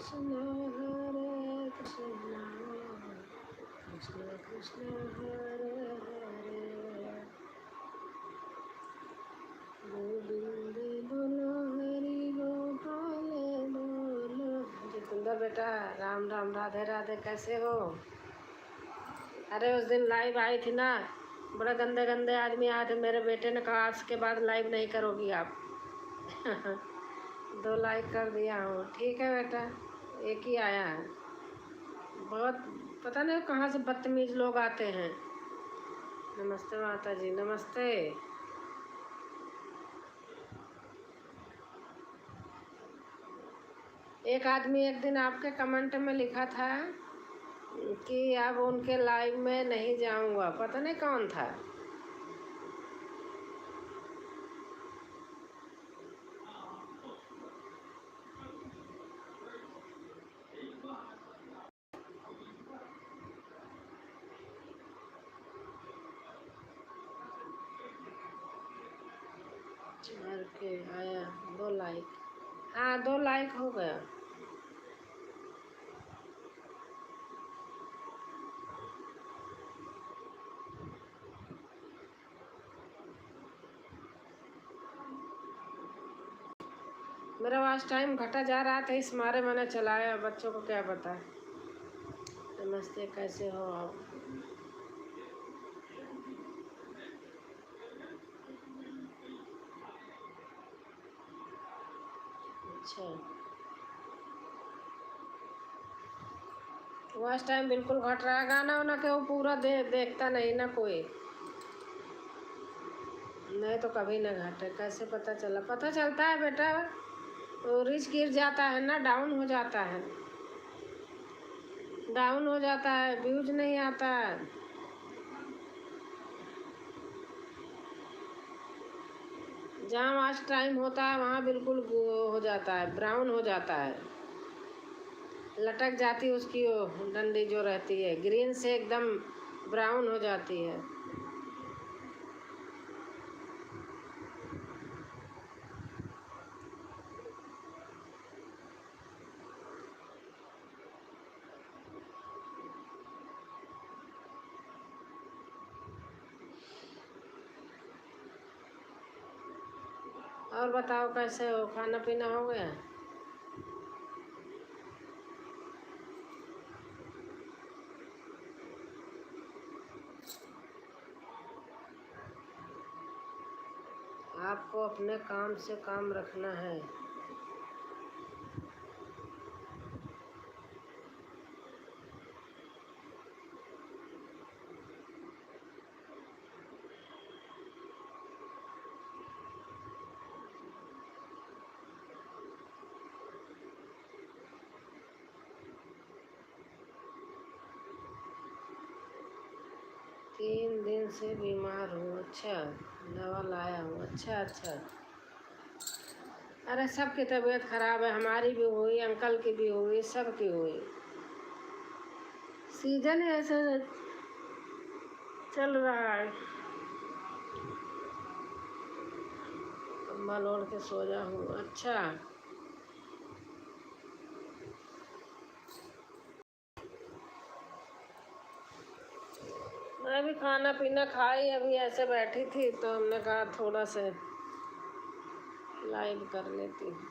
कृष्ण हरे कृष्ण कृष्ण कृष्ण हरे हरे गोविंद बोलो हरि गोपाल बोलो। जितेंद्र बेटा राम राम, राधे राधे, कैसे हो? अरे उस दिन लाइव आई थी ना, बड़े गंदे गंदे आदमी आए थे, मेरे बेटे ने कहा आज के बाद लाइव नहीं करोगी आप। 2 लाइक कर दिया हूँ। ठीक है बेटा, एक ही आया है। बहुत पता नहीं कहाँ से बदतमीज लोग आते हैं। नमस्ते माता जी, नमस्ते। एक आदमी एक दिन आपके कमेंट में लिखा था कि अब उनके लाइव में नहीं जाऊंगा, पता नहीं कौन था। और के आया 2 लाइक। हाँ 2 लाइक हो गया। मेरा वॉच टाइम घटा जा रहा था, इस मारे मैंने चलाया, बच्चों को क्या पता। नमस्ते, कैसे हो आप? अच्छा, वॉच टाइम बिल्कुल घट रहा है। गाना वाना के वो पूरा देखता नहीं ना कोई, नहीं तो कभी ना घटे। कैसे पता चला? पता चलता है बेटा, तो रीच गिर जाता है ना, डाउन हो जाता है, डाउन हो जाता है, व्यूज नहीं आता है। जहाँ वॉच टाइम होता है वहाँ बिल्कुल हो जाता है, ब्राउन हो जाता है, लटक जाती है उसकी वो डंडी जो रहती है, ग्रीन से एकदम ब्राउन हो जाती है। और बताओ कैसे हो? खाना पीना हो गया? आपको अपने काम से काम रखना है। तीन दिन से बीमार हूँ। अच्छा, दवा लाया हूँ। अच्छा अच्छा। अरे सबकी तबीयत खराब है, हमारी भी हुई, अंकल की भी हुई, सबकी हुई। सीजन ऐसा चल रहा है। कंबल ओढ़ के सो जा हूँ। अच्छा, मैं भी खाना पीना खाई, अभी ऐसे बैठी थी तो हमने कहा थोड़ा से लाइव कर लेती हूँ।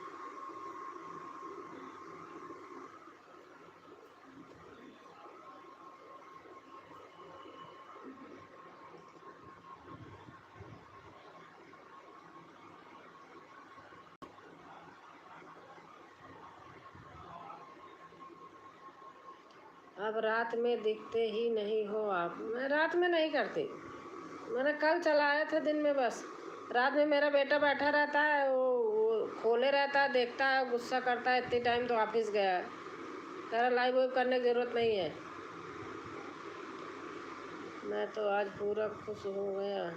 अब रात में दिखते ही नहीं हो आप। मैं रात में नहीं करती, मैंने कल चलाया था दिन में बस। रात में मेरा बेटा बैठा रहता है, वो खोले रहता है, देखता है, गुस्सा करता है, इतनी टाइम तो ऑफिस गया है, तेरा लाइव वाइव करने की ज़रूरत नहीं है। मैं तो आज पूरा खुश हो गया।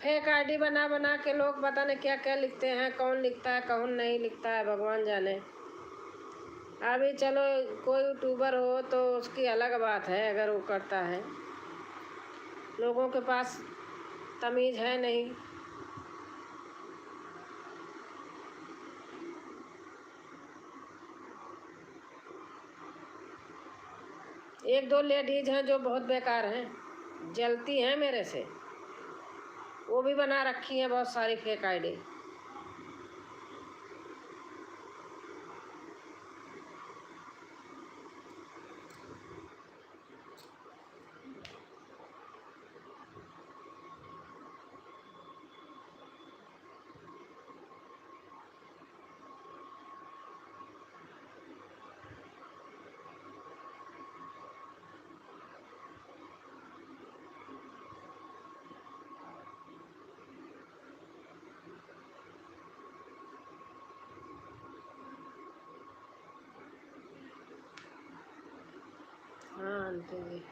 फेक आईडी बना बना के लोग पता नहीं क्या क्या लिखते हैं, कौन लिखता है कौन नहीं लिखता है भगवान जाने। अभी चलो कोई यूट्यूबर हो तो उसकी अलग बात है, अगर वो करता है, लोगों के पास तमीज़ है नहीं। एक दो लेडीज हैं जो बहुत बेकार हैं, जलती हैं मेरे से, वो भी बना रखी हैं बहुत सारी फेक आईडी। हाँ आंटी जी।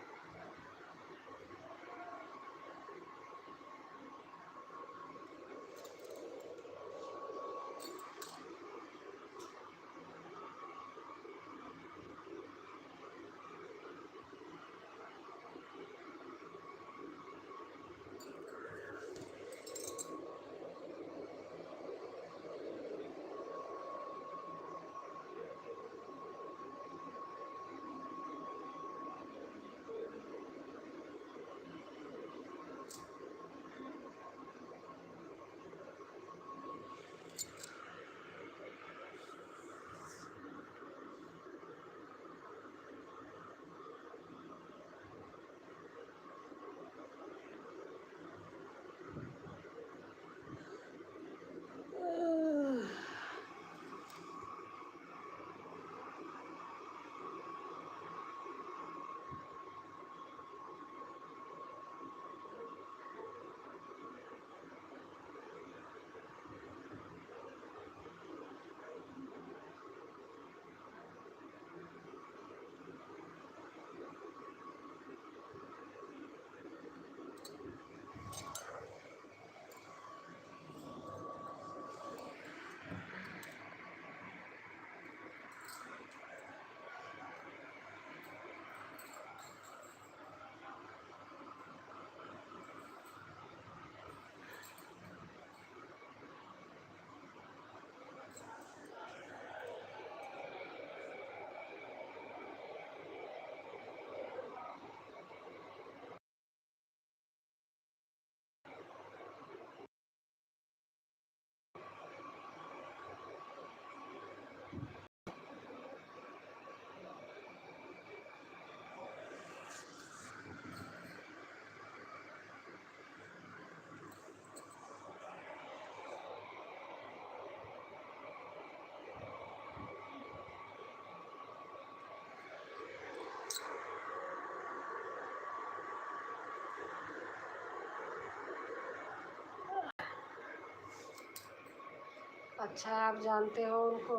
अच्छा आप जानते हो उनको?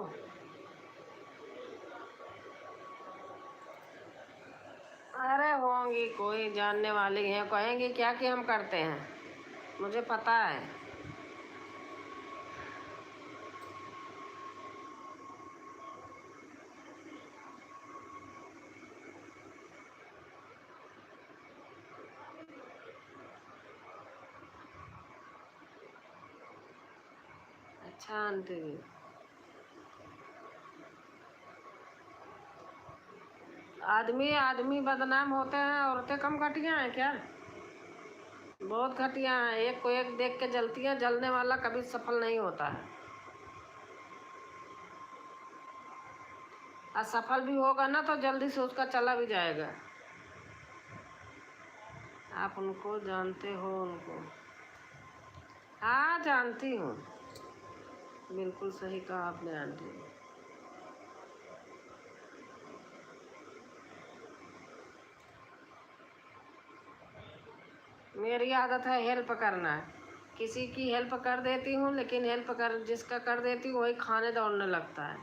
अरे होंगी, कोई जानने वाली है, कहेंगी क्या कि हम करते हैं, मुझे पता है। अच्छा आंटी जी। आदमी आदमी बदनाम होते हैं, औरतें कम घटिया हैं क्या? बहुत घटिया हैं, एक को एक देख के जलती हैं, जलने वाला कभी सफल नहीं होता है। असफल भी होगा ना तो जल्दी से उसका चला भी जाएगा। आप उनको जानते हो उनको? हाँ जानती हूँ, बिल्कुल सही कहा आपने आंटी। मेरी आदत है हेल्प करना, किसी की हेल्प कर देती हूँ, लेकिन हेल्प कर जिसका कर देती हूँ वही खाने दौड़ने लगता है।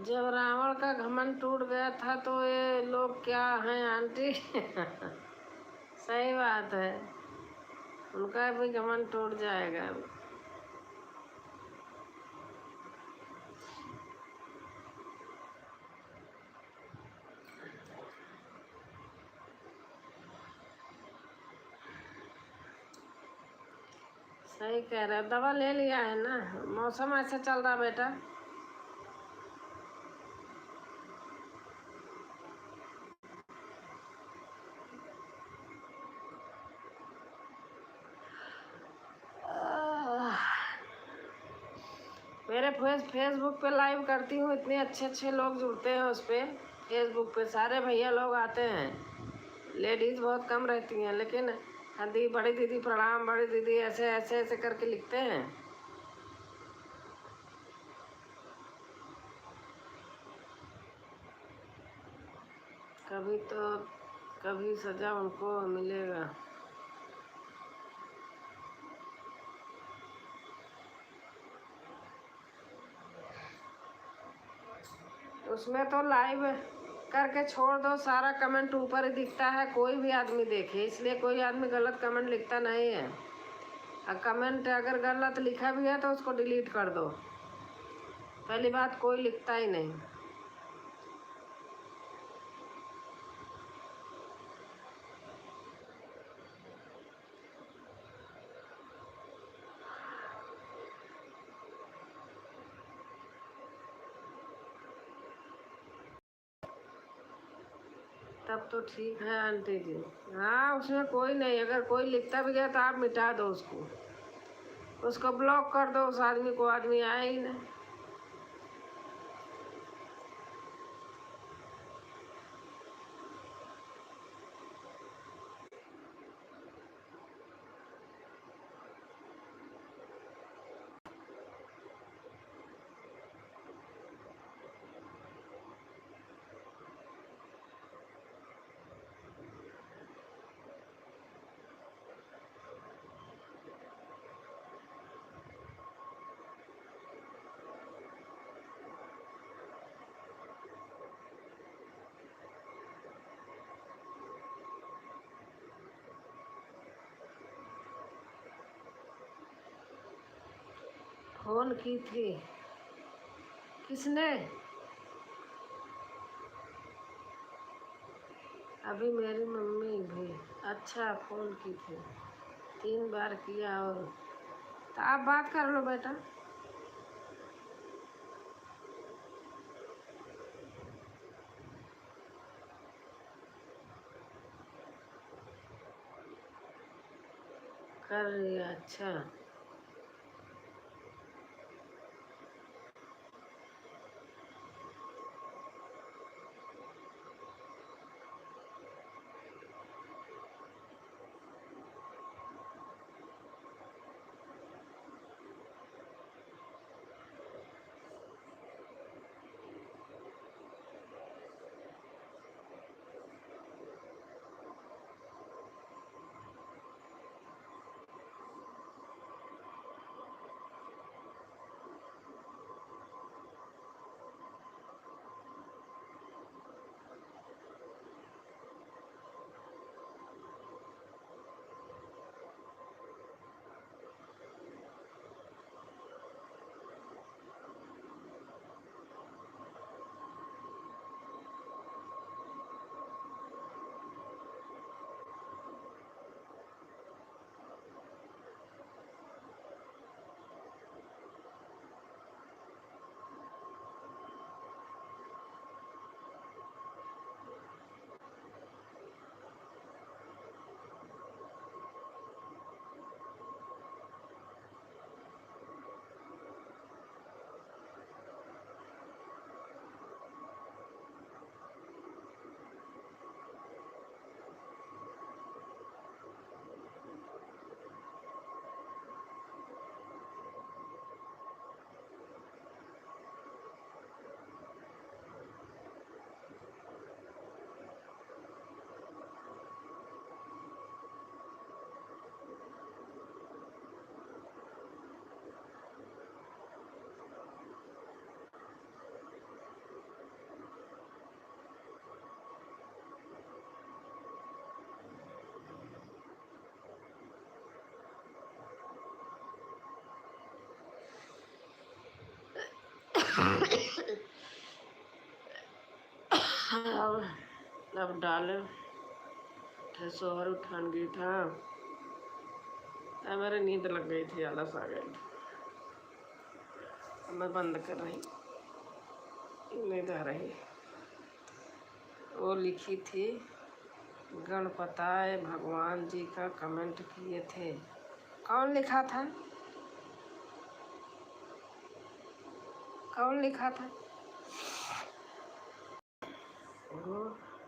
जब रावण का घमंड टूट गया था तो ये लोग क्या हैं आंटी। सही बात है, उनका भी घमंड टूट जाएगा। सही कह रहे, दवा ले लिया है ना? मौसम ऐसा चल रहा बेटा। मेरे फेसबुक पे लाइव करती हूँ, इतने अच्छे अच्छे लोग जुड़ते हैं उस पर। फेसबुक पे सारे भैया लोग आते हैं, लेडीज़ बहुत कम रहती हैं, लेकिन हाँ दी बड़ी दीदी प्रणाम, बड़ी दीदी ऐसे ऐसे ऐसे करके लिखते हैं। कभी तो कभी सजा उनको मिलेगा। उसमें तो लाइव करके छोड़ दो, सारा कमेंट ऊपर ही दिखता है, कोई भी आदमी देखे, इसलिए कोई आदमी गलत कमेंट लिखता नहीं है। और कमेंट अगर गलत लिखा भी है तो उसको डिलीट कर दो। पहली बात, कोई लिखता ही नहीं। तब तो ठीक है आंटी जी। हाँ, उसमें कोई नहीं, अगर कोई लिखता भी गया तो आप मिटा दो उसको, उसको ब्लॉक कर दो, उस आदमी को, आदमी आए ही नहीं। फोन की थी? किसने? अभी मेरी मम्मी भी। अच्छा, फ़ोन की थी, 3 बार किया। और तो आप बात कर लो बेटा। कर रही है, अच्छा। अब डाले सोहर उठान गई था। मेरे नींद लग गई थी, आलस आ गई थी। मैं बंद कर रही, नींद आ रही। वो लिखी थी गणपताय भगवान जी का कमेंट किए थे। कौन लिखा था? कौन लिखा था?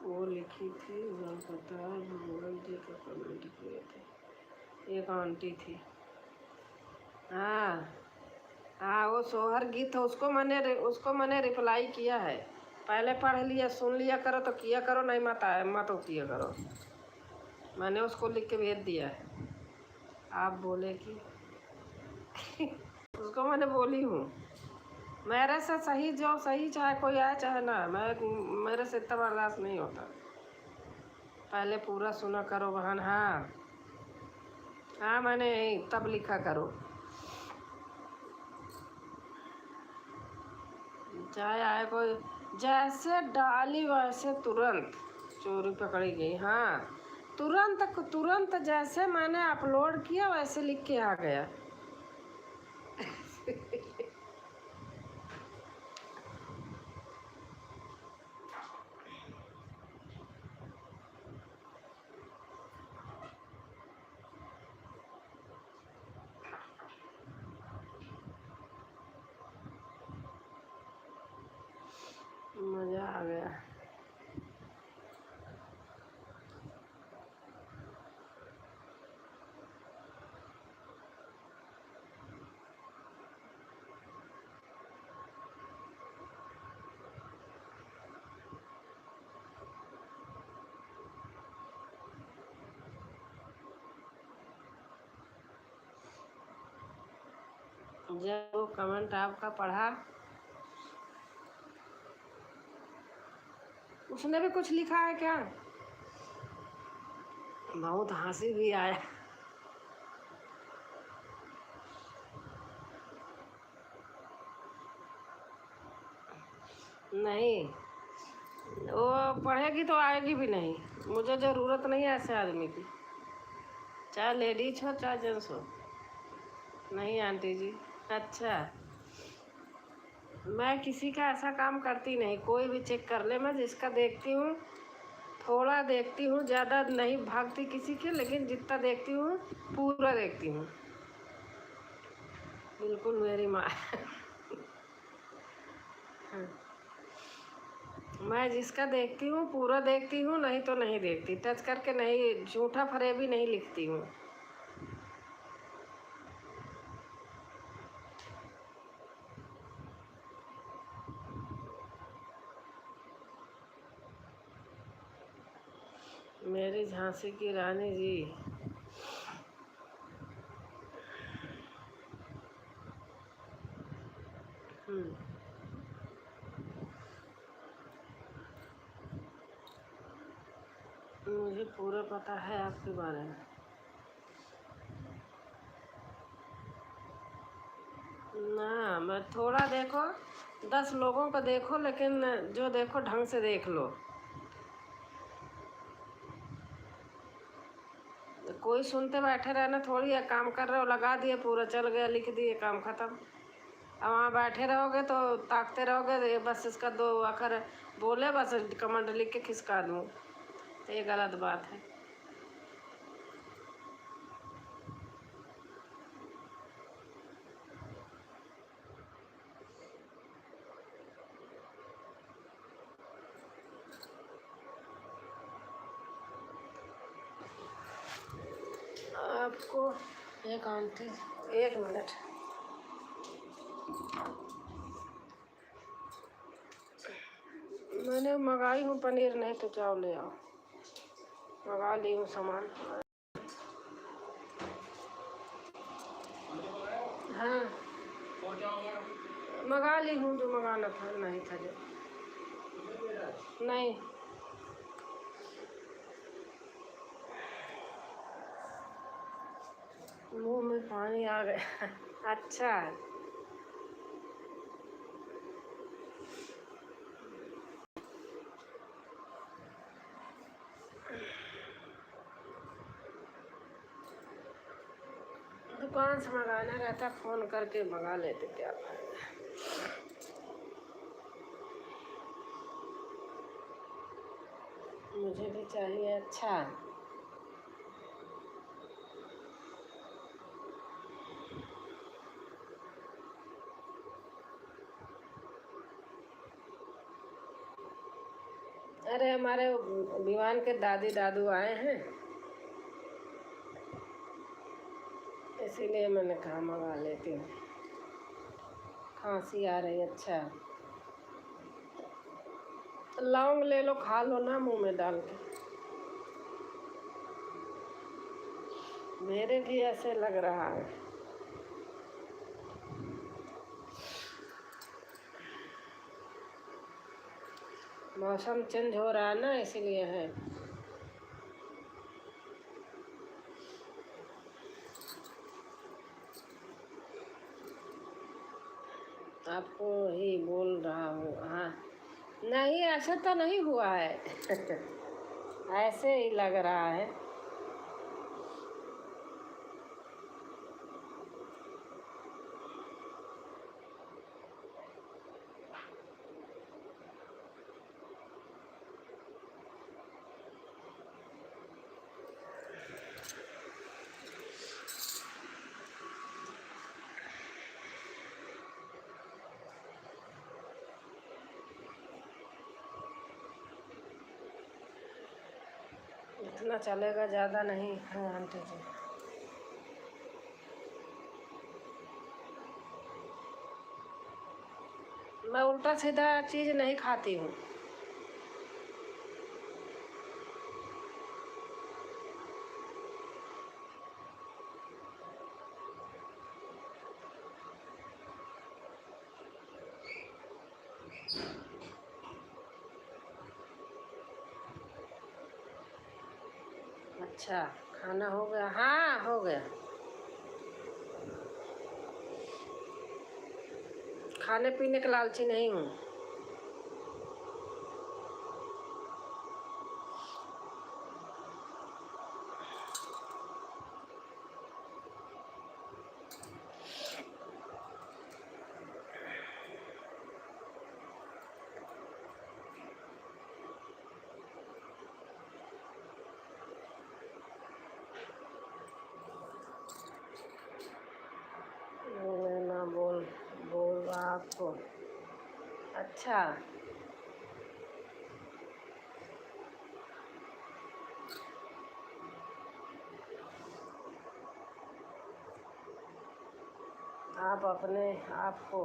वो लिखी थी गणपताय भगवान जी का कमेंट किए थे। एक आंटी थी। हाँ हाँ, वो सोहर गीत है, उसको मैंने रिप्लाई किया है। पहले पढ़ लिया, सुन लिया करो तो किया करो, नहीं मत किया करो। मैंने उसको लिख के भेज दिया है। आप बोले कि उसको मैंने बोली हूँ, मेरे से सही जो सही, चाहे कोई आए चाहे ना, मेरे से इतना बर्दाश्त नहीं होता। पहले पूरा सुना करो बहन। हाँ हाँ, मैंने तब लिखा करो। चाहे आए कोई, जैसे डाली वैसे तुरंत चोरी पकड़ी गई। हाँ, तुरंत जैसे मैंने अपलोड किया वैसे लिख के आ गया। मज़ा आ गया। जब वो कमेंट आपका पढ़ा, उसने भी कुछ लिखा है क्या? बहुत हंसी भी आया। नहीं, वो पढ़ेगी तो आएगी भी नहीं। मुझे ज़रूरत नहीं है ऐसे आदमी की, चाहे लेडीज हो चाहे जेंट्स हो। नहीं आंटी जी। अच्छा, मैं किसी का ऐसा काम करती नहीं। कोई भी चेक कर ले, मैं जिसका देखती हूँ थोड़ा देखती हूँ, ज़्यादा नहीं भागती किसी के, लेकिन जितना देखती हूँ पूरा देखती हूँ। बिल्कुल मेरी माँ। मैं जिसका देखती हूँ पूरा देखती हूँ, नहीं तो नहीं देखती। टच करके नहीं, झूठा फरेबी नहीं लिखती हूँ। मेरी झांसी की रानी जी। मुझे पूरा पता है आपके बारे में। ना, मैं थोड़ा देखो, 10 लोगों को देखो, लेकिन जो देखो ढंग से देख लो। कोई सुनते बैठे रहना थोड़ी है। काम कर रहे हो, लगा दिए, पूरा चल गया, लिख दिए, काम खत्म। अब वहाँ बैठे रहोगे तो ताकते रहोगे, बस इसका 2 अक्षर बोले, बस कमेंट लिख के खिसका दूँ, तो ये गलत बात है। आपको एक आंटी, 1 मिनट, मैंने मंगाई हूँ पनीर, नहीं तो जाओ ले आओ। मंगा ली हूँ सामान। हाँ, मंगा ली हूँ, जो मंगाना था, नहीं था जो। नहीं, मुंह में पानी आ गया। अच्छा, दुकान से मंगाना रहता, फ़ोन करके मंगा लेते, क्या फायदा। मुझे भी चाहिए अच्छा। अरे हमारे विवान के दादी दादू आए हैं, इसीलिए मैंने कहा मंगा लेती हूँ। खांसी आ रही। अच्छा, लौंग ले लो, खा लो ना मुंह में डाल के। मेरे भी ऐसे लग रहा है। मौसम चेंज हो रहा है ना, इसीलिए है। आपको ही बोल रहा हूँ। हाँ, नहीं ऐसा तो नहीं हुआ है। ऐसे ही लग रहा है। इतना चलेगा, ज़्यादा नहीं है आंटी जी। मैं उल्टा सीधा चीज़ नहीं खाती हूँ। अच्छा, खाना हो गया? हाँ, हो गया। खाने पीने का लालची नहीं हूँ। ना बोल बोल रहा आपको। अच्छा, आप अपने आप को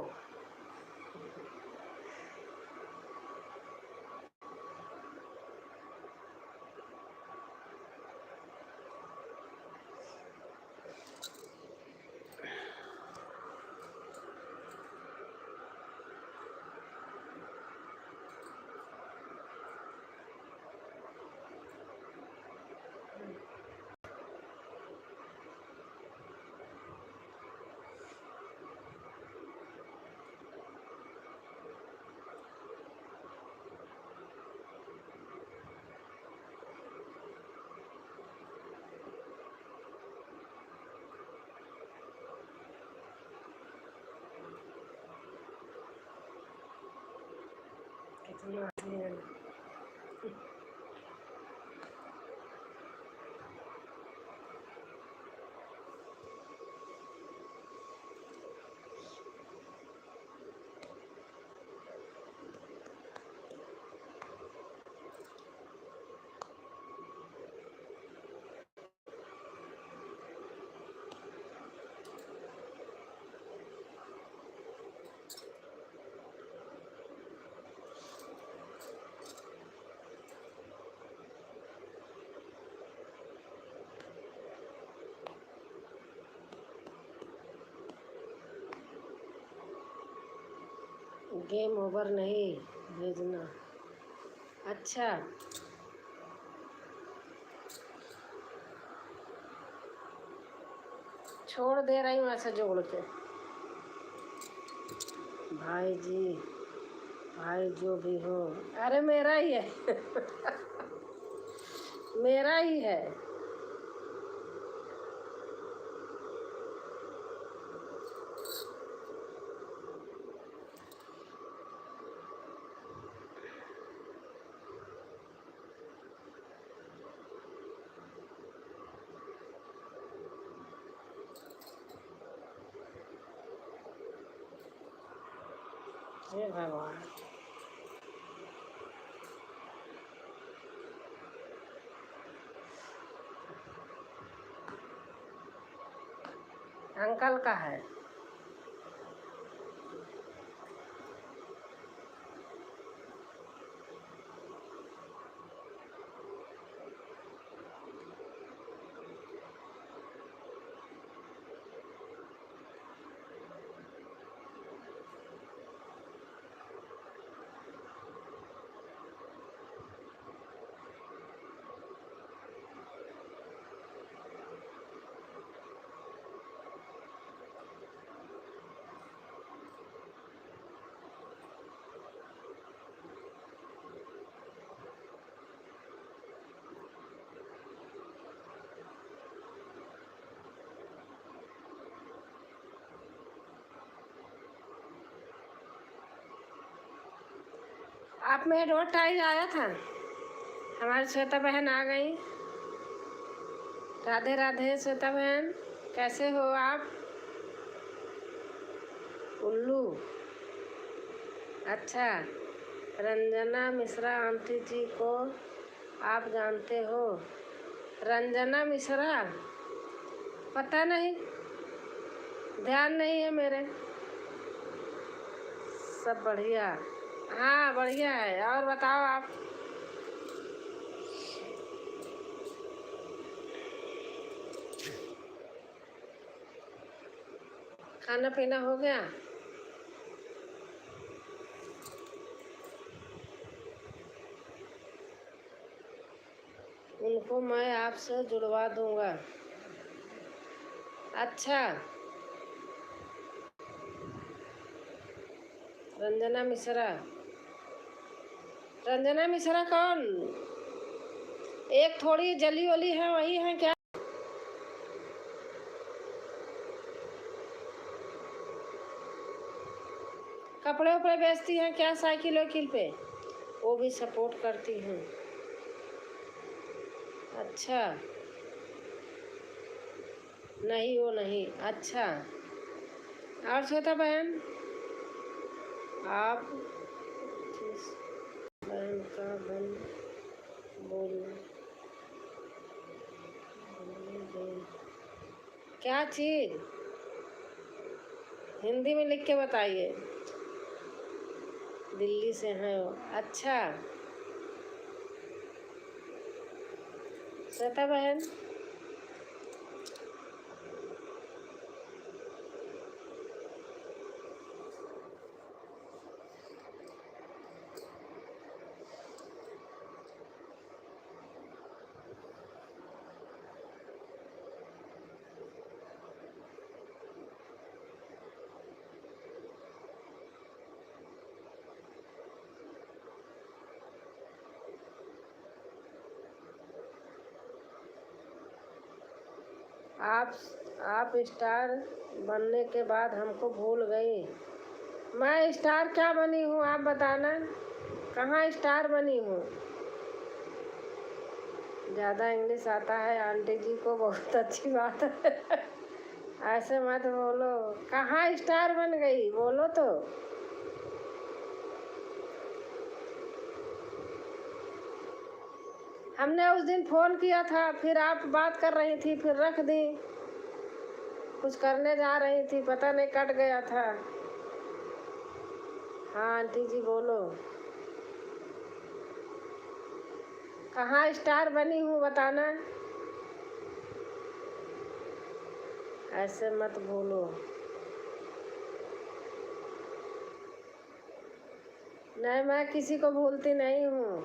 कितना गेम ओवर नहीं भेजना। अच्छा, छोड़ दे रही हूँ ऐसे जोड़ के। भाई जी, भाई जो भी हो, अरे मेरा ही है। मेरा ही है। हे भगवान। अंकल का है। आप में रोड टाइज आया था, हमारी श्वेता बहन आ गई। राधे राधे श्वेता बहन, कैसे हो आप? उल्लू, अच्छा। रंजना मिश्रा आंटी जी को आप जानते हो? रंजना मिश्रा, पता नहीं, ध्यान नहीं है मेरे। सब बढ़िया? हाँ बढ़िया है। और बताओ आप? खाना पीना हो गया? उनको मैं आपसे जुड़वा दूंगा। अच्छा, रंजना मिश्रा। रंजना मिश्रा कौन? एक थोड़ी जली वली है, वही है क्या? कपड़े उपड़े बेचती हैं क्या साइकिल वाइकिल पे? वो भी सपोर्ट करती हूँ। अच्छा, नहीं वो नहीं। अच्छा, और श्वेता बहन, आप जिस बहन का बन बोल क्या चीज? हिंदी में लिख के बताइए। दिल्ली से हैं वो। अच्छा, श्वेता बहन, आप स्टार बनने के बाद हमको भूल गई। मैं स्टार क्या बनी हूँ आप बताना? कहाँ स्टार बनी हूँ? ज़्यादा इंग्लिश आता है आंटी जी को, बहुत अच्छी बात है। ऐसे मत बोलो। कहाँ स्टार बन गई, बोलो तो। हमने उस दिन फ़ोन किया था, फिर आप बात कर रही थी, फिर रख दी। कुछ करने जा रही थी, पता नहीं कट गया था। हाँ आंटी जी बोलो। कहाँ स्टार बनी हूँ बताना? ऐसे मत बोलो। नहीं, मैं किसी को भूलती नहीं हूँ।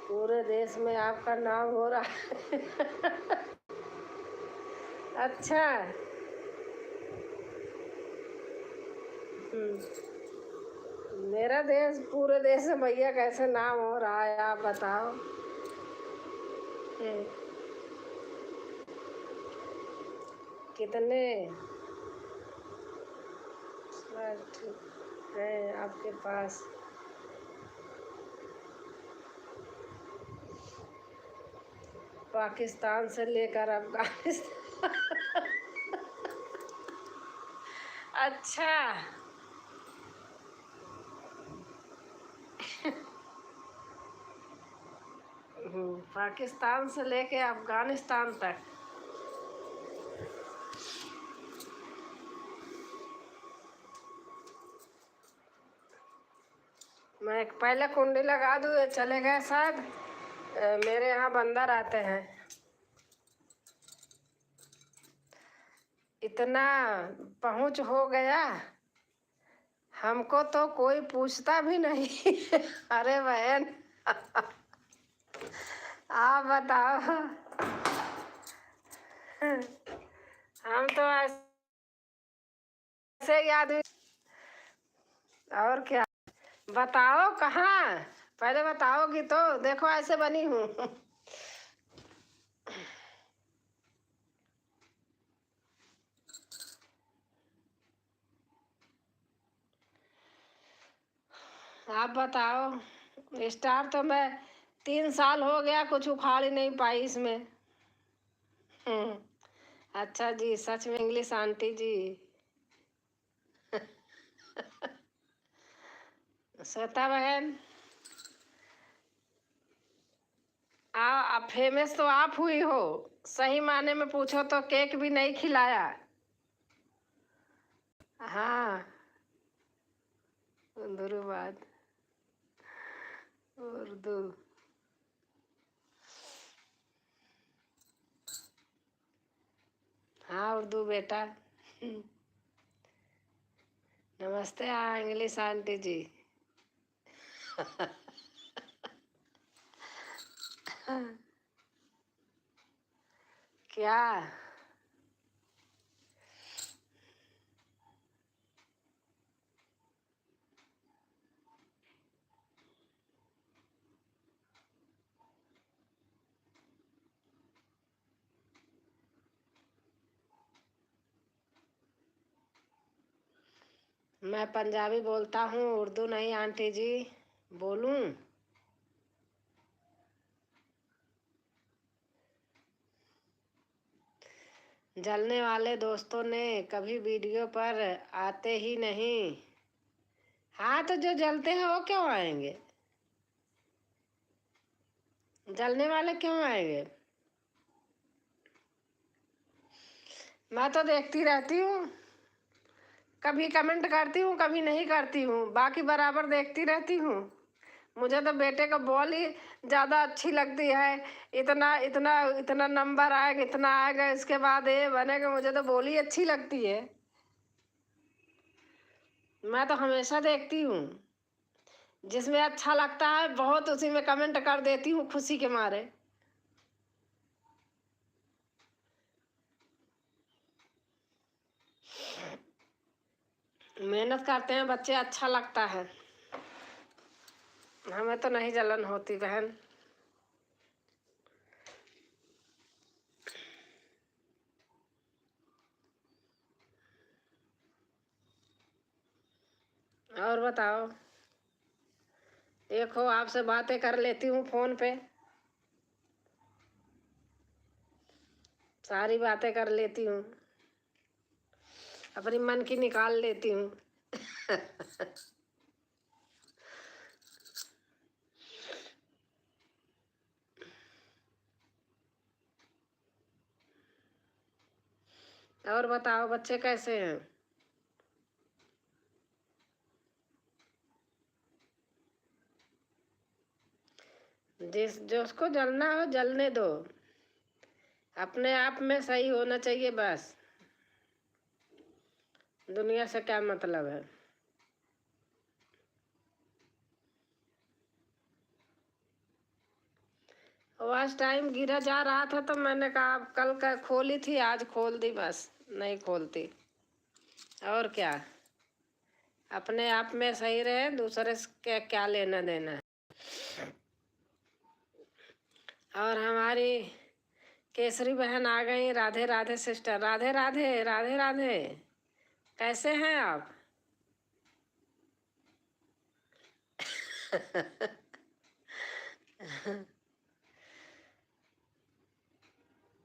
पूरे देश में आपका नाम हो रहा है। अच्छा। मेरा देश, पूरे देश में भैया कैसे नाम हो रहा है आप बताओ? कितने हैं आपके पास? पाकिस्तान से लेकर अफगानिस्तान। अच्छा, पाकिस्तान से लेके अफगानिस्तान तक। मैं पहले कुंडी लगा दूँ, ये चले गए शायद। मेरे यहाँ बंदर आते हैं। इतना पहुँच हो गया, हमको तो कोई पूछता भी नहीं। अरे बहन, आप बताओ। हम तो ऐसे ही आदमी। और क्या बताओ, कहाँ पहले बताओगी तो। देखो ऐसे बनी हूँ। आप बताओ। स्टार तो मैं 3 साल हो गया, कुछ उखाड़ ही नहीं पाई इसमें। अच्छा जी, सच में इंग्लिश आंटी जी। श्वेता बहन, आप फेमस तो आप हुई हो, सही माने में पूछो तो केक भी नहीं खिलाया। हाँ, धन्यवाद। उर्दू। हाँ उर्दू बेटा। नमस्ते। हाँ इंग्लिश आंटी जी। क्या? मैं पंजाबी बोलता हूँ, उर्दू नहीं आंटी जी। बोलूं? जलने वाले दोस्तों ने कभी वीडियो पर आते ही नहीं। हाँ तो जो जलते हैं वो क्यों आएंगे? जलने वाले क्यों आएंगे? मैं तो देखती रहती हूँ, कभी कमेंट करती हूँ, कभी नहीं करती हूँ, बाकी बराबर देखती रहती हूँ। मुझे तो बेटे का बॉल ही ज़्यादा अच्छी लगती है। इतना इतना इतना नंबर आएगा, इतना आएगा, इसके बाद ये बनेगा। मुझे तो बॉल ही अच्छी लगती है। मैं तो हमेशा देखती हूँ, जिसमें अच्छा लगता है बहुत उसी में कमेंट कर देती हूँ खुशी के मारे। मेहनत करते हैं बच्चे, अच्छा लगता है। हमें तो नहीं जलन होती बहन। और बताओ। देखो आपसे बातें कर लेती हूँ फोन पे, सारी बातें कर लेती हूँ, अपनी मन की निकाल लेती हूँ। और बताओ बच्चे कैसे हैं? जिसको जलना हो जलने दो, अपने आप में सही होना चाहिए बस। दुनिया से क्या मतलब है? आज टाइम गिरा जा रहा था तो मैंने कहा अब कल का खोली थी, आज खोल दी, बस नहीं खोलती। और क्या, अपने आप में सही रहे, दूसरे से क्या क्या लेना देना है। और हमारी केसरी बहन आ गई। राधे राधे सिस्टर, राधे राधे राधे राधे। कैसे हैं आप?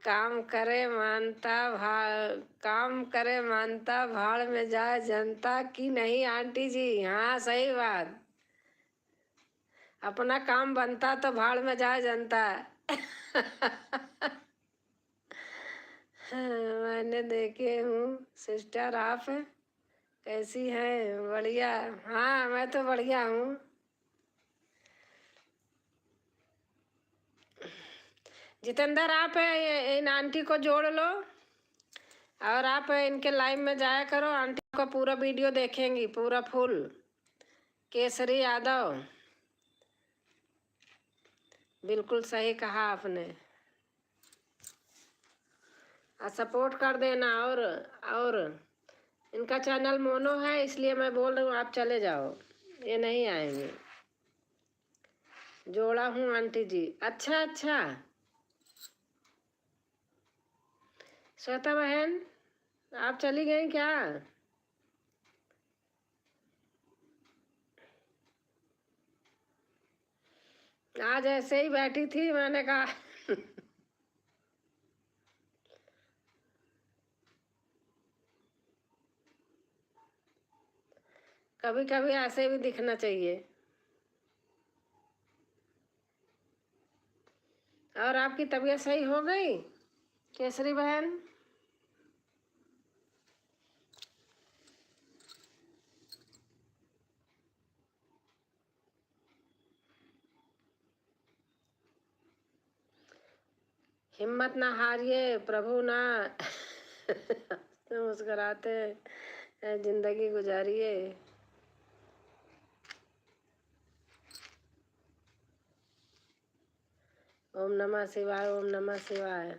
काम करे मानता भाड़ में जाए जनता की नहीं आंटी जी। हाँ सही बात। अपना काम बनता तो भाड़ में जाए जनता। मैंने देखे हूँ सिस्टर, आप कैसी हैं? बढ़िया। हाँ मैं तो बढ़िया हूँ। जितेंद्र, आप इन आंटी को जोड़ लो और आप इनके लाइव में जाया करो। आंटी का पूरा वीडियो देखेंगी, पूरा फुल। केसरी यादव, बिल्कुल सही कहा आपने। सपोर्ट कर देना। और इनका चैनल मोनो है, इसलिए मैं बोल रही हूँ आप चले जाओ, ये नहीं आएंगे। जोड़ा हूँ आंटी जी। अच्छा अच्छा, श्वेता बहन आप चली गई क्या? आज ऐसे ही बैठी थी, मैंने कहा कभी कभी ऐसे भी दिखना चाहिए। और आपकी तबीयत सही हो गई केसरी बहन? हिम्मत ना हारिए, प्रभु ना मुस्कुराते जिंदगी गुजारिए। ओम नमः शिवाय, ओम नमः शिवाय।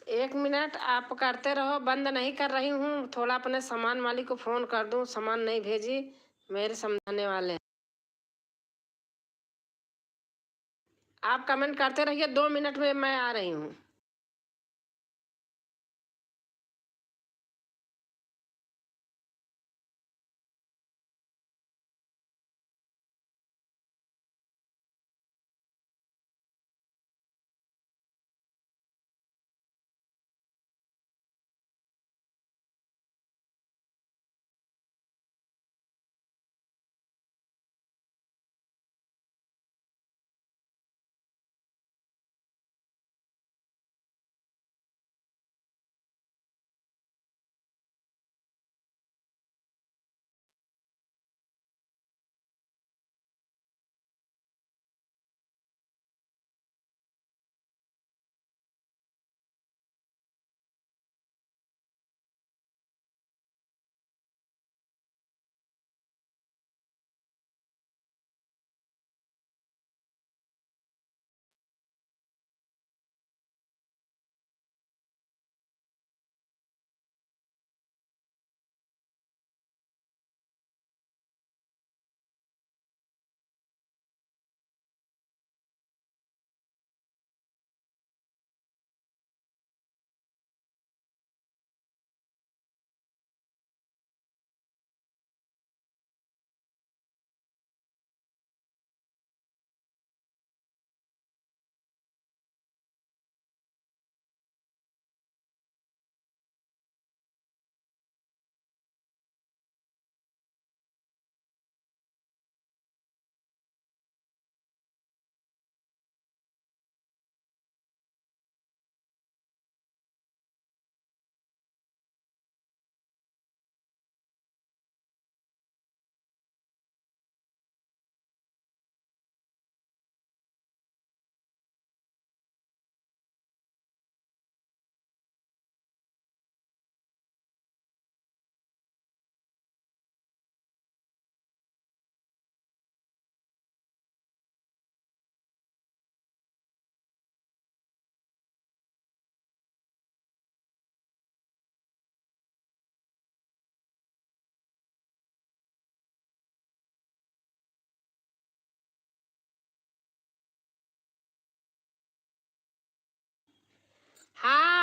एक मिनट आप करते रहो, बंद नहीं कर रही हूँ। थोड़ा अपने सामान वाली को फ़ोन कर दूँ, सामान नहीं भेजी, मेरे समझाने वाले हैं। आप कमेंट करते रहिए, 2 मिनट में मैं आ रही हूँ।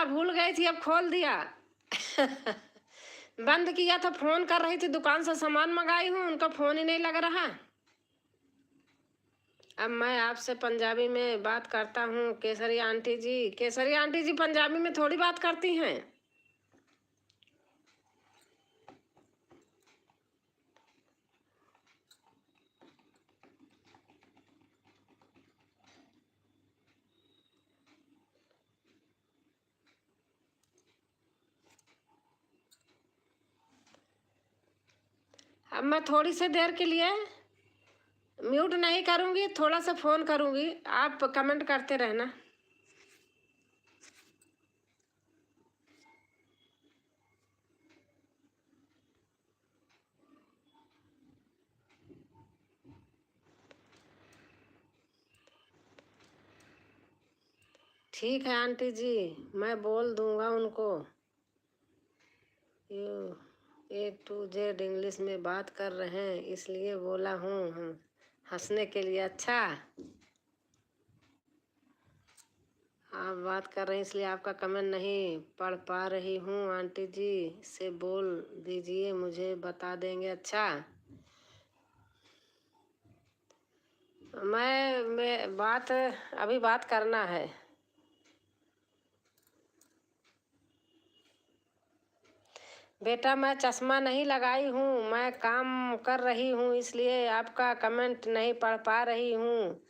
हाँ भूल गई थी, अब खोल दिया। बंद किया था, फोन कर रही थी, दुकान से सामान मंगाई हूँ, उनका फोन ही नहीं लग रहा। अब मैं आपसे पंजाबी में बात करता हूँ। केसरी आंटी जी, केसरी आंटी जी पंजाबी में थोड़ी बात करती हैं। अब मैं थोड़ी सी देर के लिए म्यूट नहीं करूँगी, थोड़ा सा फ़ोन करूँगी, आप कमेंट करते रहना। ठीक है आंटी जी, मैं बोल दूँगा उनको। You A to Z English में बात कर रहे हैं, इसलिए बोला हूँ हम हंसने के लिए। अच्छा, आप बात कर रहे हैं इसलिए आपका कमेंट नहीं पढ़ पा रही हूँ। आंटी जी से बोल दीजिए, मुझे बता देंगे। अच्छा, मैं बात अभी बात करना है। बेटा मैं चश्मा नहीं लगाई हूँ, मैं काम कर रही हूँ, इसलिए आपका कमेंट नहीं पढ़ पा रही हूँ।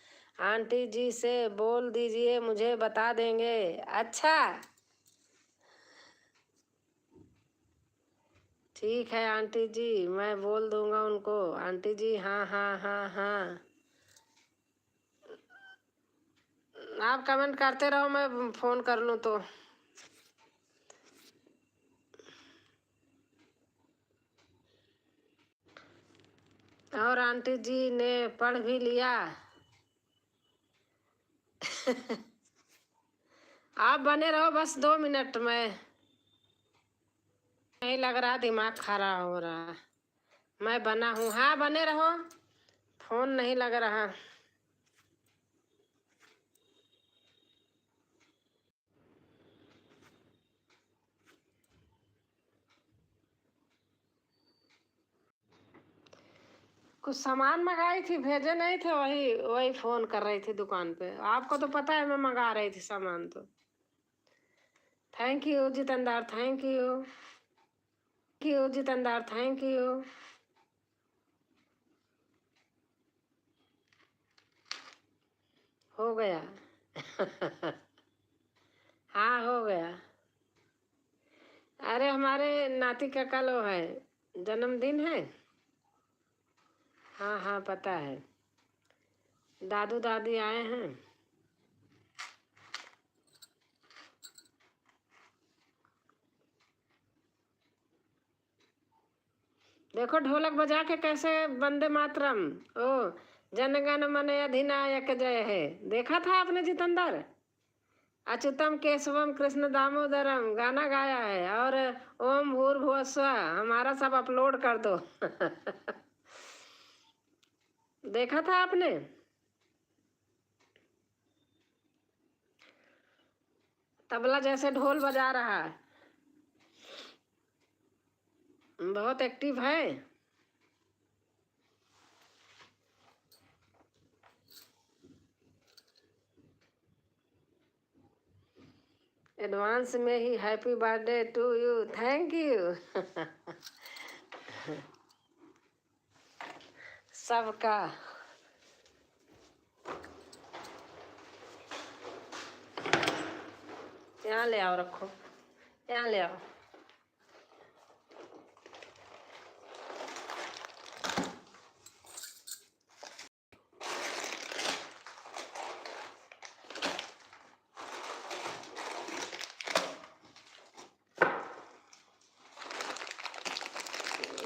आंटी जी से बोल दीजिए, मुझे बता देंगे। अच्छा, ठीक है आंटी जी, मैं बोल दूंगा उनको। आंटी जी हाँ हाँ हाँ हाँ, आप कमेंट करते रहो, मैं फ़ोन कर लूँ तो। और आंटी जी ने पढ़ भी लिया। आप बने रहो बस 2 मिनट में। नहीं लग रहा, दिमाग खराब हो रहा। मैं बना हूँ, हाँ बने रहो, फोन नहीं लग रहा। कुछ सामान मंगाई थी, भेजे नहीं थे, वही वही फोन कर रही थी दुकान पे। आपको तो पता है मैं मंगा रही थी सामान तो। Thank you Jitendra, thank you Jitendra, thank you. हो गया। हाँ हो गया। अरे हमारे नाती का कल वो है, जन्मदिन है। हाँ हाँ पता है, दादू दादी आए हैं। देखो ढोलक बजा के कैसे वंदे मातरम, ओ जनगण मन अधिनायक जय है, देखा था आपने जितेंद्र? अच्युतम केशवम कृष्ण दामोदरम गाना गाया है, और ओम भूर्भुवः स्वः हमारा सब अपलोड कर दो। देखा था आपने? तबला जैसे ढोल बजा रहा है, बहुत एक्टिव है। एडवांस में ही happy birthday to you, thank you. सबका। यहाँ ले आओ, रखो, यहाँ ले आओ।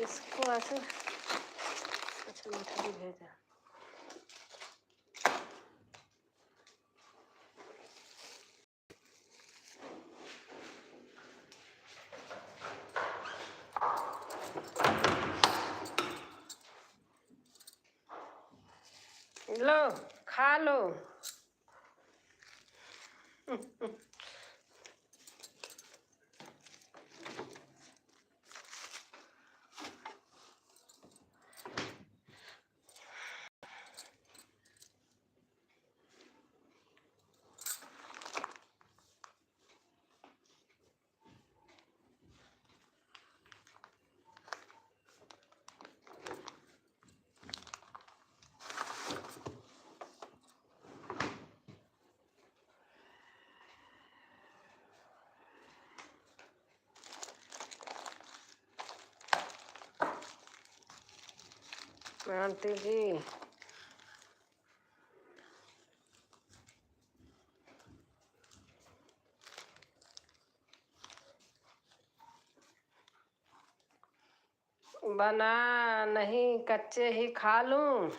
इसको ऐसे, अच्छा मीठा भी भेजा। लो खा लो। आंटी जी बना नहीं, कच्चे ही खा लूं।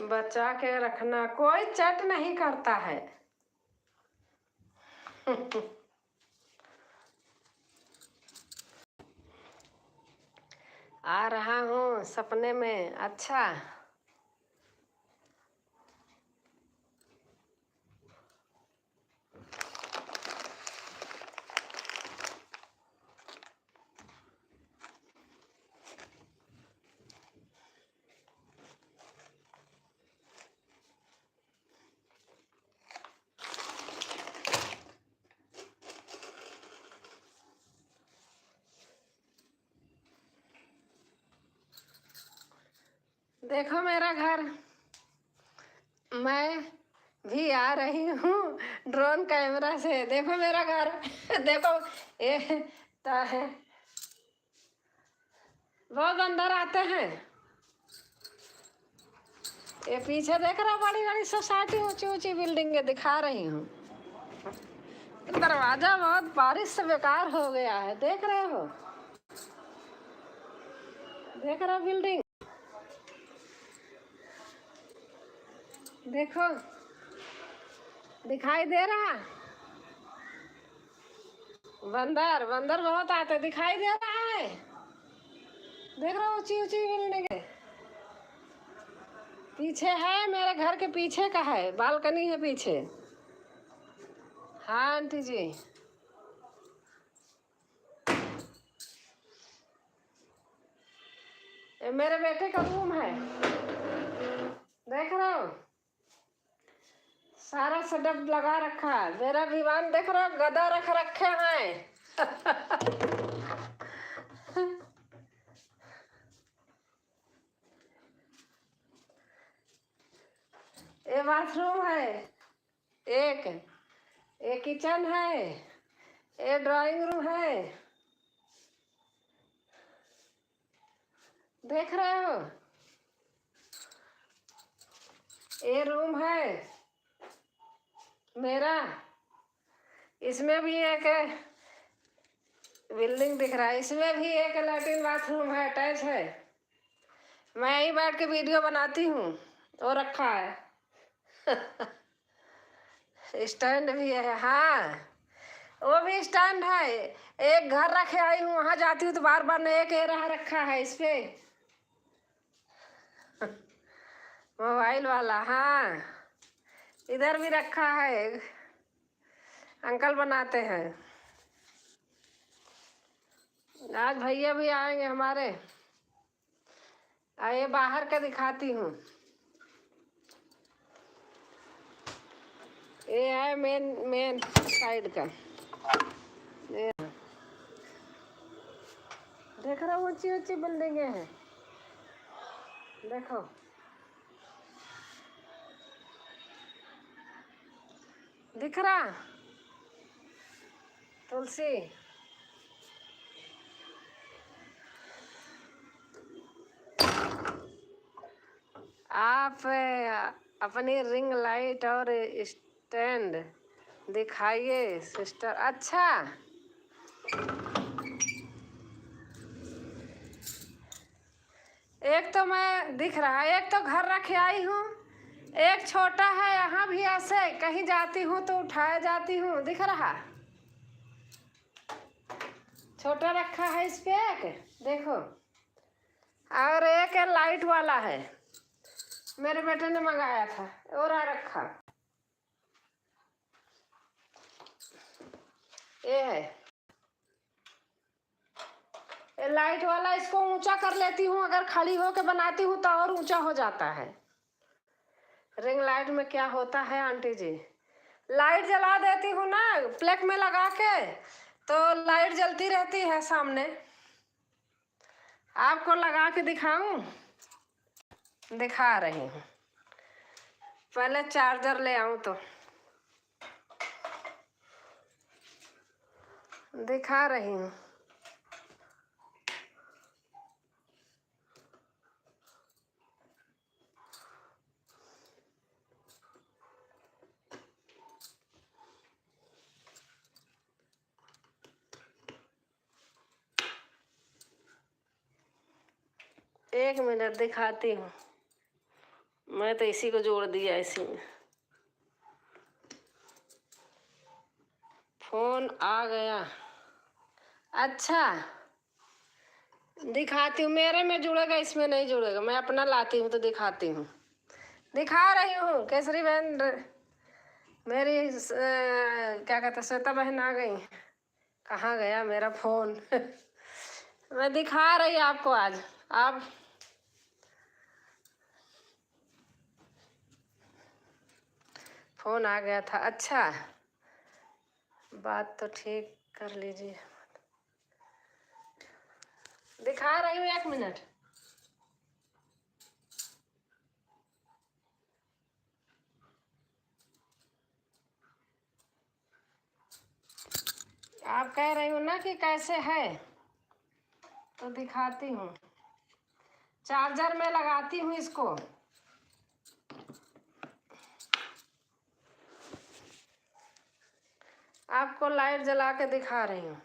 बचा के रखना, कोई चट नहीं करता है। आ रहा हूँ सपने में। अच्छा, देखो मेरा घर। मैं भी आ रही हूँ ड्रोन कैमरा से। देखो मेरा घर। देखो ये है, बहुत अंदर आते हैं। ये पीछे देख रहा, बड़ी बड़ी सोसाइटी, ऊंची ऊंची बिल्डिंगें दिखा रही हूँ। दरवाजा बहुत बारिश से बेकार हो गया है, देख रहे हो? देख रहा बिल्डिंग, देखो दिखाई दे रहा। बंदर बंदर बहुत आते, दिखाई दे रहा है। देख रहा, ऊंची ऊंची बिल्डिंग है। पीछे है, मेरे घर के पीछे का है, बालकनी है पीछे। हाँ आंटी जी, ये मेरे बेटे का रूम है। देख रहा हो, सारा सेटअप लगा रखा है। मेरा दीवान देख रहा हो, गदा रख रखे हैं। ये बाथरूम है, एक ये किचन है, ये ड्राइंग रूम है। देख रहे हो, ये रूम है मेरा। इसमें भी एक बिल्डिंग दिख रहा है, इसमें भी एक लैट्रिन बाथरूम है, अटैच है। मैं यहीं बैठ के वीडियो बनाती हूँ। वो रखा है। स्टैंड भी है, हाँ वो भी स्टैंड है। एक घर रखे आई हूँ, वहां जाती हूँ तो बार बार नया के रहा रखा है इस पे। मोबाइल वाला, हाँ इधर भी रखा है, अंकल बनाते हैं। आज भैया भी आएंगे हमारे। आइए बाहर का दिखाती हूँ। ये है मेन मेन साइड का। ये देख रहा, ऊंची ऊंची बिल्डिंगे हैं। देखो दिख रहा, तुलसी। आप अपनी रिंग लाइट और स्टैंड दिखाइए सिस्टर। अच्छा, एक तो मैं दिख रहा है, एक तो घर रखे आई हूँ, एक छोटा है। यहाँ भी ऐसे कहीं जाती हूँ तो उठाया जाती हूँ, दिख रहा। छोटा रखा है इस पे एक, देखो। और एक लाइट वाला है, मेरे बेटे ने मंगाया था, और आ रखा। ये है, ये लाइट वाला इसको ऊंचा कर लेती हूँ, अगर खड़ी होके बनाती हूँ तो और ऊंचा हो जाता है। रिंग लाइट में क्या होता है आंटी जी, लाइट जला देती हूँ ना प्लग में लगा के, तो लाइट जलती रहती है सामने। आपको लगा के दिखाऊं? दिखा रही हूँ, पहले चार्जर ले आऊं तो दिखा रही हूँ। एक मिनट दिखाती हूँ, मैं तो इसी को जोड़ दिया, इसी में फोन आ गया। अच्छा दिखाती हूँ, मेरे में जुड़ेगा इसमें नहीं जुड़ेगा, मैं अपना लाती हूँ तो दिखाती हूँ। दिखा रही हूँ। केसरी बहन मेरी क्या कहते, श्वेता बहन आ गई। कहाँ गया मेरा फोन? मैं दिखा रही आपको आज। आप फोन आ गया था। अच्छा बात तो ठीक कर लीजिए। दिखा रही हूँ, एक मिनट। आप कह रही हो ना कि कैसे है, तो दिखाती हूँ। चार्जर में लगाती हूँ इसको। आपको लाइट जला के दिखा रही हूँ।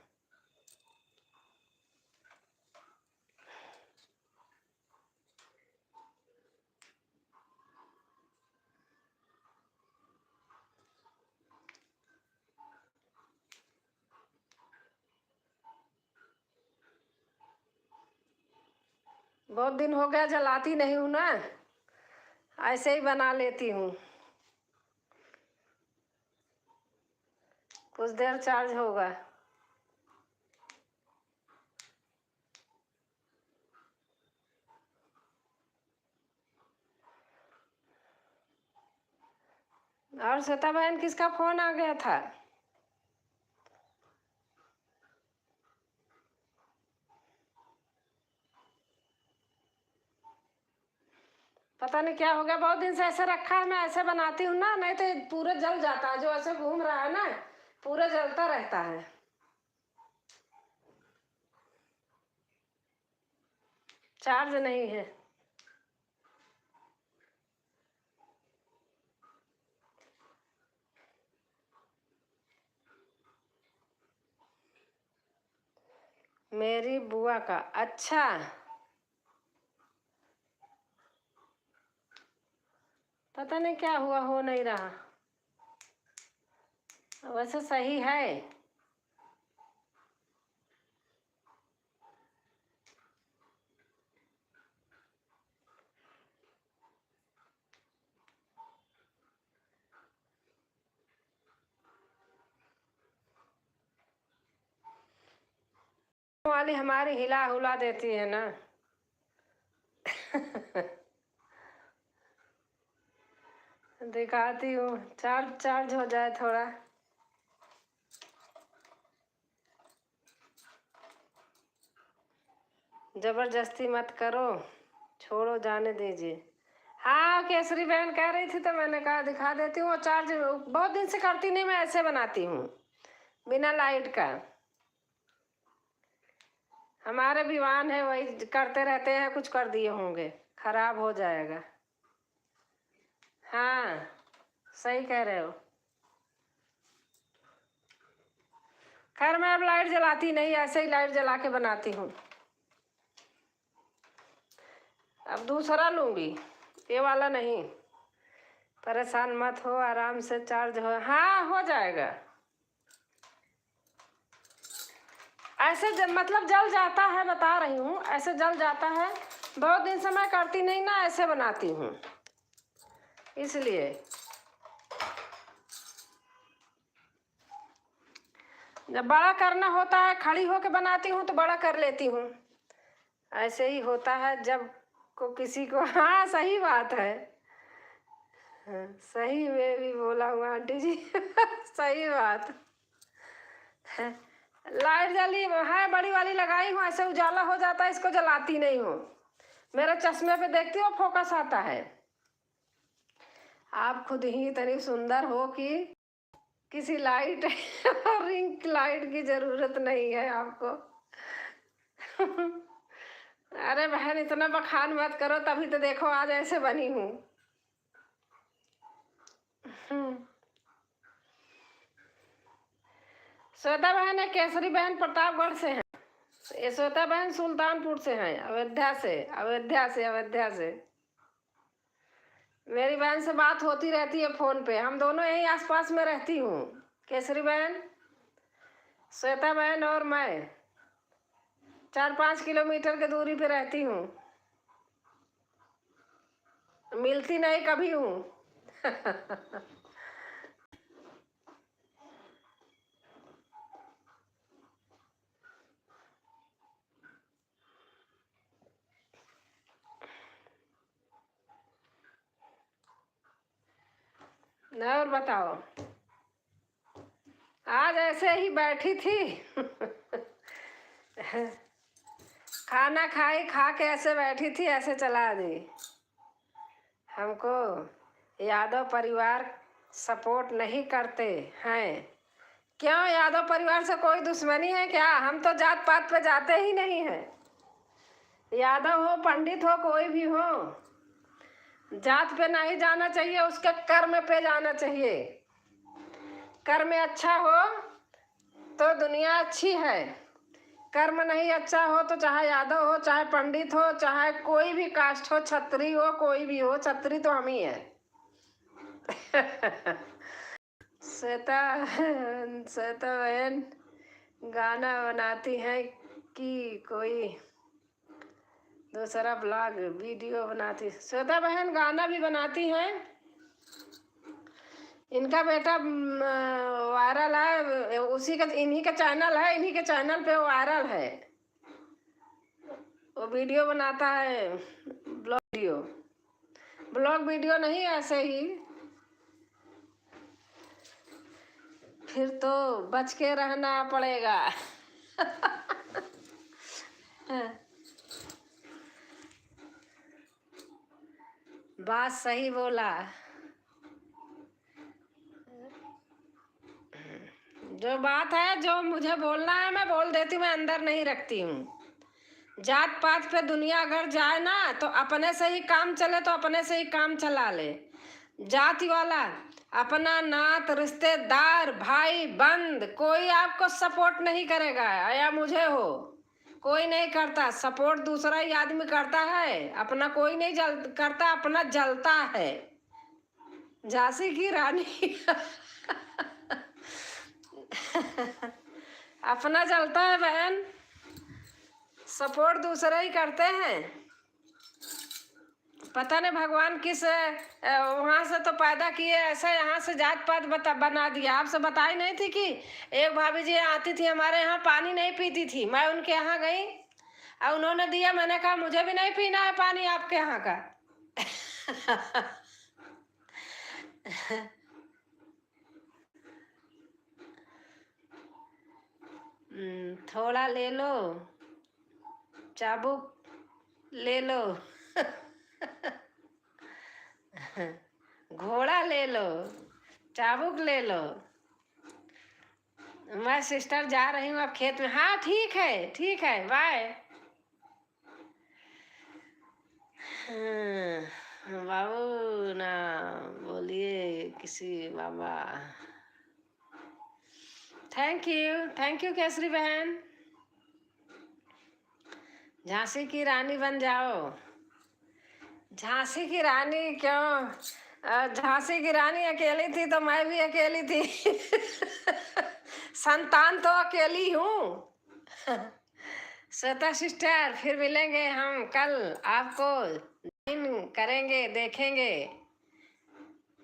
बहुत दिन हो गया, जलाती नहीं हूँ ना, ऐसे ही बना लेती हूँ। कुछ देर चार्ज होगा। और श्वेता बहन किसका फोन आ गया था? पता नहीं क्या हो गया, बहुत दिन से ऐसे रखा है। मैं ऐसे बनाती हूँ ना, नहीं तो पूरा जल जाता है। जो ऐसे घूम रहा है ना, पूरा जलता रहता है। चार्ज नहीं है। मेरी बुआ का। अच्छा पता नहीं क्या हुआ, हो नहीं रहा। वैसे सही है। वाली हमारी हिला हुला देती है ना। दिखाती हूँ, चार्ज हो जाए थोड़ा। जबरदस्ती मत करो, छोड़ो, जाने दीजिए। हाँ केसरी बहन कह रही थी तो मैंने कहा दिखा देती हूँ। चार्ज बहुत दिन से करती नहीं, मैं ऐसे बनाती हूँ बिना लाइट का। हमारे विवान है, वही करते रहते हैं, कुछ कर दिए होंगे, खराब हो जाएगा। हाँ सही कह रहे हो। खैर मैं अब लाइट जलाती नहीं, ऐसे ही लाइट जला के बनाती हूँ। अब दूसरा लूँगी, ये वाला नहीं। परेशान मत हो, आराम से चार्ज हो। हाँ हो जाएगा। ऐसे मतलब जल जाता है, बता रही हूँ, ऐसे जल जाता है। बहुत दिन से मैं करती नहीं ना, ऐसे बनाती हूँ इसलिए। जब बड़ा करना होता है, खड़ी होके बनाती हूँ तो बड़ा कर लेती हूँ। ऐसे ही होता है जब को किसी को। हाँ सही बात है। हाँ, सही में भी बोला हूँ आंटी जी। सही बात है। लाइट जली है, बड़ी वाली लगाई हूँ, ऐसे उजाला हो जाता है, इसको जलाती नहीं हूँ। मेरे चश्मे पे देखती हो फोकस आता है। आप खुद ही इतनी सुंदर हो कि किसी लाइट और रिंग लाइट की जरूरत नहीं है आपको। अरे बहन इतना बखान मत करो, तभी तो देखो आज ऐसे बनी हूँ। श्वेता बहन है, केसरी बहन प्रतापगढ़ से है। ये श्वेता बहन सुल्तानपुर से है, अयोध्या से। मेरी बहन से बात होती रहती है फोन पे, हम दोनों यही आसपास में रहती हूँ। केसरी बहन, श्वेता बहन और मैं 4-5 किलोमीटर की दूरी पे रहती हूँ। मिलती नहीं कभी हूँ। और बताओ, आज ऐसे ही बैठी थी। खाना खाई, खा के ऐसे बैठी थी, ऐसे चला दी। हमको यादव परिवार सपोर्ट नहीं करते हैं। क्यों, यादव परिवार से कोई दुश्मनी है क्या? हम तो जात पात पे जाते ही नहीं हैं। यादव हो, पंडित हो, कोई भी हो, जात पे नहीं जाना चाहिए, उसके कर्म पे जाना चाहिए। कर्म अच्छा हो तो दुनिया अच्छी है, कर्म नहीं अच्छा हो तो चाहे यादव हो, चाहे पंडित हो, चाहे कोई भी कास्ट हो, छत्री हो, कोई भी हो, छत्री तो हम ही है। श्वेता श्वेता बहन गाना बनाती हैं कि कोई दूसरा ब्लॉग वीडियो बनाती? श्वेता बहन गाना भी बनाती हैं। इनका बेटा वायरल है, उसी का, इन्हीं का चैनल है, इन्हीं के चैनल पे वायरल है। वो वीडियो बनाता है, ब्लॉग वीडियो नहीं, ऐसे ही। फिर तो बच के रहना पड़ेगा। बात सही बोला। जो बात है, जो मुझे बोलना है मैं बोल देती हूँ, मैं अंदर नहीं रखती हूँ। जात पात पे दुनिया अगर जाए ना तो अपने से ही काम चले, तो अपने से ही काम चला ले। जाति वाला अपना नात, रिश्तेदार, भाई बंद कोई आपको सपोर्ट नहीं करेगा, या मुझे हो, कोई नहीं करता सपोर्ट। दूसरा ही आदमी करता है, अपना कोई नहीं करता, अपना जलता है। झांसी की रानी। अपना जलता है बहन, सपोर्ट दूसरे ही करते हैं। पता नहीं भगवान किस वहां से तो पैदा किए, ऐसा यहाँ से जात पात बना दिया। आपसे बताई नहीं थी कि एक भाभी जी आती थी हमारे यहाँ, पानी नहीं पीती थी, मैं उनके यहाँ गई और उन्होंने दिया, मैंने कहा मुझे भी नहीं पीना है पानी आपके यहाँ का। थोड़ा ले लो, चाबुक ले लो। घोड़ा ले लो, चाबुक ले लो। मैं सिस्टर जा रही हूँ अब खेत में। हाँ ठीक है, ठीक है, बाय। बाबू ना बोलिए किसी बाबा। थैंक यू केसरी बहन। झांसी की रानी बन जाओ। झांसी की रानी क्यों? झांसी की रानी अकेली थी तो मैं भी अकेली थी। संतान तो अकेली हूँ। श्वेता सिस्टर, फिर मिलेंगे हम कल, आपको करेंगे, देखेंगे।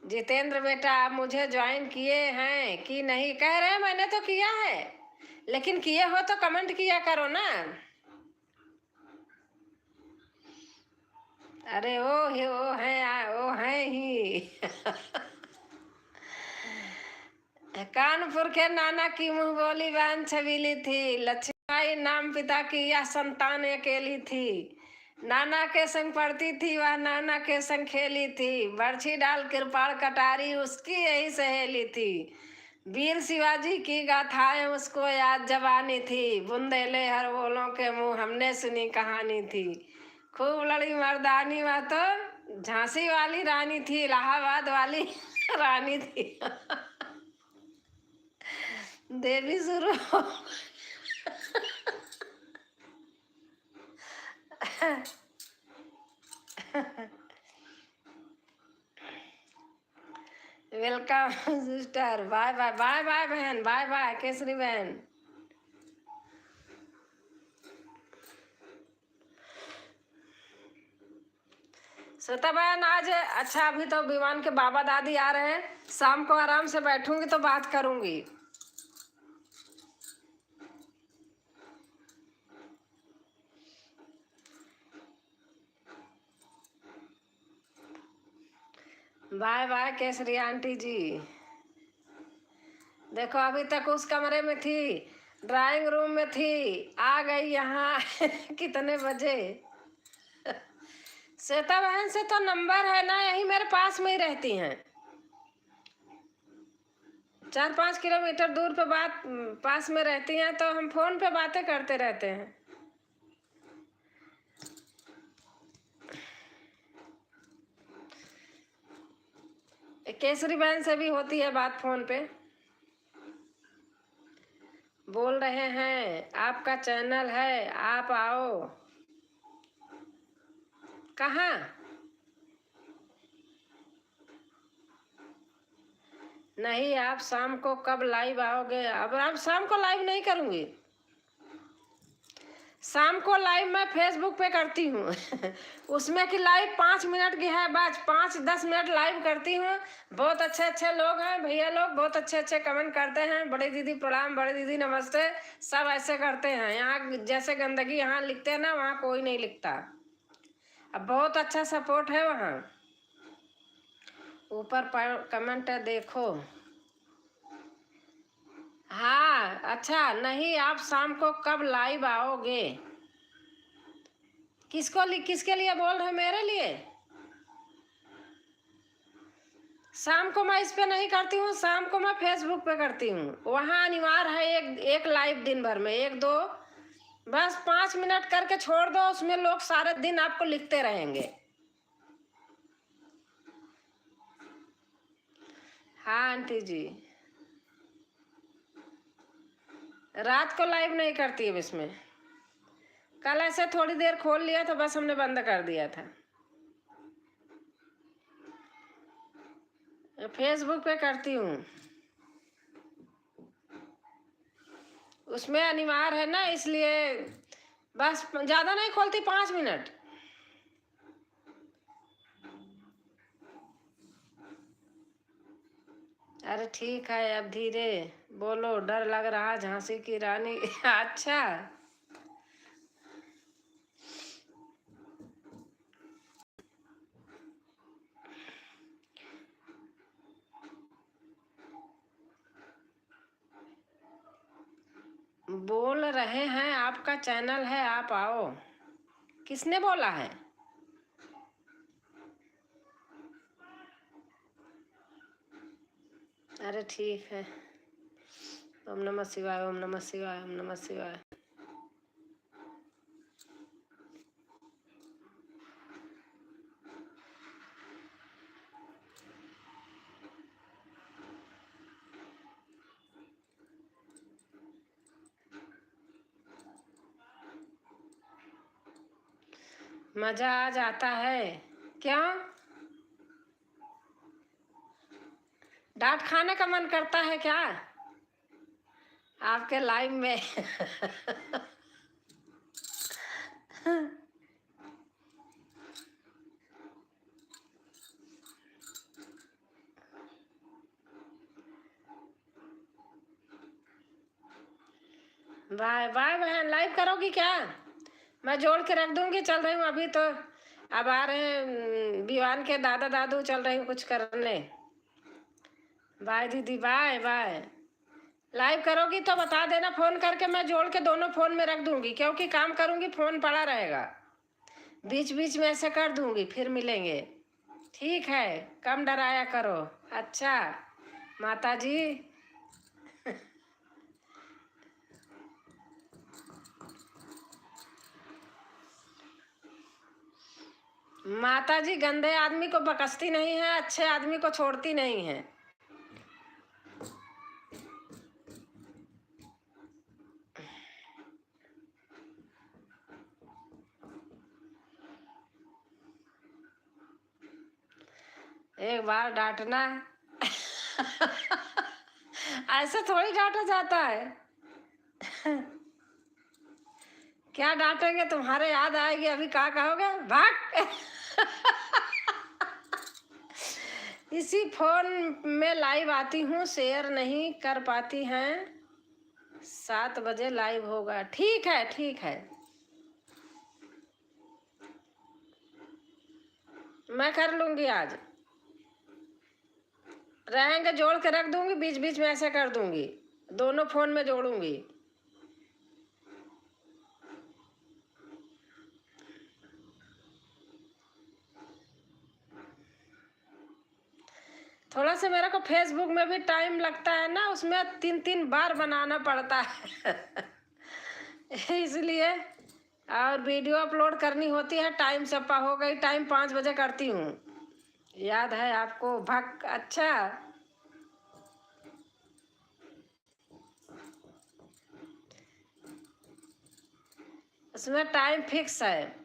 जितेंद्र बेटा, आप मुझे ज्वाइन किए हैं कि नहीं? कह रहे हैं मैंने तो किया है, लेकिन किए हो तो कमेंट किया करो ना। अरे वो है ही। कानपुर के नाना की मुंह बोली बहन छबीली थी, लक्ष्मीबाई नाम पिता की यह संतान अकेली थी। नाना के संग पढ़ती थी वह नाना के संग खेली थी, बरछी डाल कृपाण कटारी उसकी यही सहेली थी। वीर शिवाजी की गाथाएं उसको याद जवानी थी, बुंदेले हर बोलों के मुंह हमने सुनी कहानी थी। खूब लड़ी मर्दानी वह तो झांसी वाली रानी थी, इलाहाबाद वाली रानी थी। देवी शुरू। Welcome sister, bye bye bye bye बहन, बाय बाय केसरी बहन। श्वेता बहन आज अच्छा, अभी तो विमान के बाबा दादी आ रहे हैं, शाम को आराम से बैठूंगी तो बात करूंगी। बाय बाय केसरी आंटी जी। देखो अभी तक उस कमरे में थी, ड्राइंग रूम में थी, आ गई यहाँ। कितने बजे? श्वेता बहन से तो नंबर है ना, यही मेरे पास में ही रहती हैं। 4-5 किलोमीटर दूर पे बात पास में रहती हैं, तो हम फोन पे बातें करते रहते हैं। केसरी बहन से भी होती है बात फोन पे। बोल रहे हैं आपका चैनल है, आप आओ। कहाँ? नहीं, आप शाम को कब लाइव आओगे? अब आप शाम को लाइव नहीं करूंगी, शाम को लाइव मैं फेसबुक पे करती हूँ। उसमें की लाइव 5 मिनट की है, बस 5-10 मिनट लाइव करती हूँ। बहुत अच्छे अच्छे लोग हैं, भैया लोग बहुत अच्छे अच्छे कमेंट करते हैं, बड़ी दीदी प्रणाम, बड़ी दीदी नमस्ते, सब ऐसे करते हैं। यहाँ जैसे गंदगी यहाँ लिखते हैं ना, वहाँ कोई नहीं लिखता। अब बहुत अच्छा सपोर्ट है वहाँ। ऊपर कमेंट है देखो। हाँ अच्छा, नहीं आप शाम को कब लाइव आओगे? किसके लिए बोल रहे? मेरे लिए? शाम को मैं इस पे नहीं करती हूँ, शाम को मैं फेसबुक पे करती हूँ। वहाँ अनिवार्य है एक लाइव दिन भर में, 1-2, बस 5 मिनट करके छोड़ दो, उसमें लोग सारे दिन आपको लिखते रहेंगे। हाँ आंटी जी, रात को लाइव नहीं करती है इसमें। कल ऐसे थोड़ी देर खोल लिया था, बस हमने बंद कर दिया था। फेसबुक पे करती हूँ, उसमें अनिवार्य है ना, इसलिए बस ज्यादा नहीं खोलती, 5 मिनट। अरे ठीक है, अब धीरे बोलो, डर लग रहा झांसी की रानी। अच्छा बोल रहे हैं आपका चैनल है, आप आओ। किसने बोला है? अरे ठीक है, ओम नमः शिवाय, ओम नमः शिवाय, ओम नमः शिवाय। मजा आ जाता है। क्यों? डांट खाने का मन करता है क्या आपके लाइव में? बाय बाय बहन, लाइव करोगी क्या? मैं जोड़ के रख दूंगी, चल रही हूँ अभी तो। अब आ रहे हैं विवान के दादा दादू, चल रही हूँ कुछ करने। बाय दीदी, बाय बाय। लाइव करोगी तो बता देना फोन करके, मैं जोड़ के दोनों फोन में रख दूंगी, क्योंकि काम करूंगी फोन पड़ा रहेगा, बीच बीच में ऐसे कर दूंगी, फिर मिलेंगे। ठीक है, कम डराया करो। अच्छा माता जी। माता जी गंदे आदमी को बकसती नहीं है, अच्छे आदमी को छोड़ती नहीं है। एक बार डांटना ऐसे थोड़ी डांटा जाता है। क्या डांटेंगे, तुम्हारे याद आएगी अभी, क्या कहोगे, भाग। इसी फोन में लाइव आती हूँ, शेयर नहीं कर पाती हैं। 7 बजे लाइव होगा, ठीक है ठीक है, मैं कर लूंगी आज। रहेंगे जोड़ के रख दूंगी, बीच बीच में ऐसे कर दूंगी, दोनों फोन में जोड़ूंगी। थोड़ा सा मेरे को फेसबुक में भी टाइम लगता है ना, उसमें 3 बार बनाना पड़ता है। इसलिए, और वीडियो अपलोड करनी होती है, टाइम सप्पा हो गई, टाइम 5 बजे करती हूँ, याद है आपको, भक। अच्छा, उसमें टाइम फिक्स है।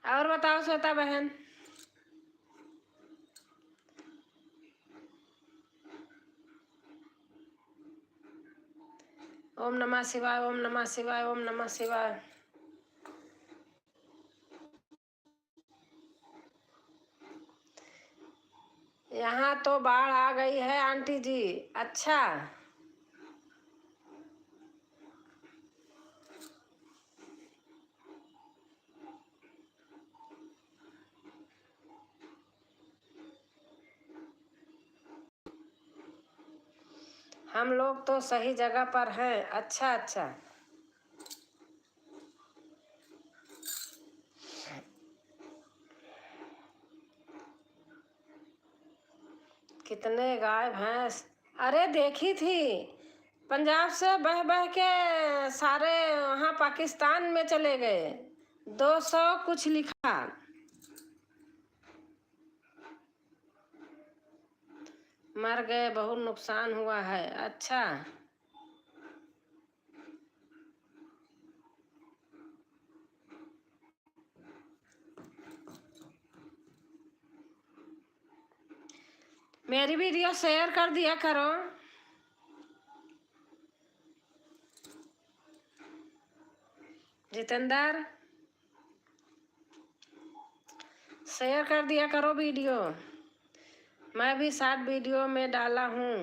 और बताओ श्वेता बहन। ओम नमः शिवाय, ओम नमः शिवाय, ओम नमः शिवाय। यहाँ तो बाढ़ आ गई है आंटी जी। अच्छा, हम लोग तो सही जगह पर हैं। अच्छा अच्छा, कितने गाय भैंस। अरे देखी थी, पंजाब से बह बह के सारे वहाँ पाकिस्तान में चले गए, 200 कुछ लिखा। मर गए, बहुत नुकसान हुआ है। अच्छा, मेरी वीडियो शेयर कर दिया करो। जितेंद्र, शेयर कर दिया करो वीडियो, मैं भी शॉर्ट वीडियो में डाला हूँ।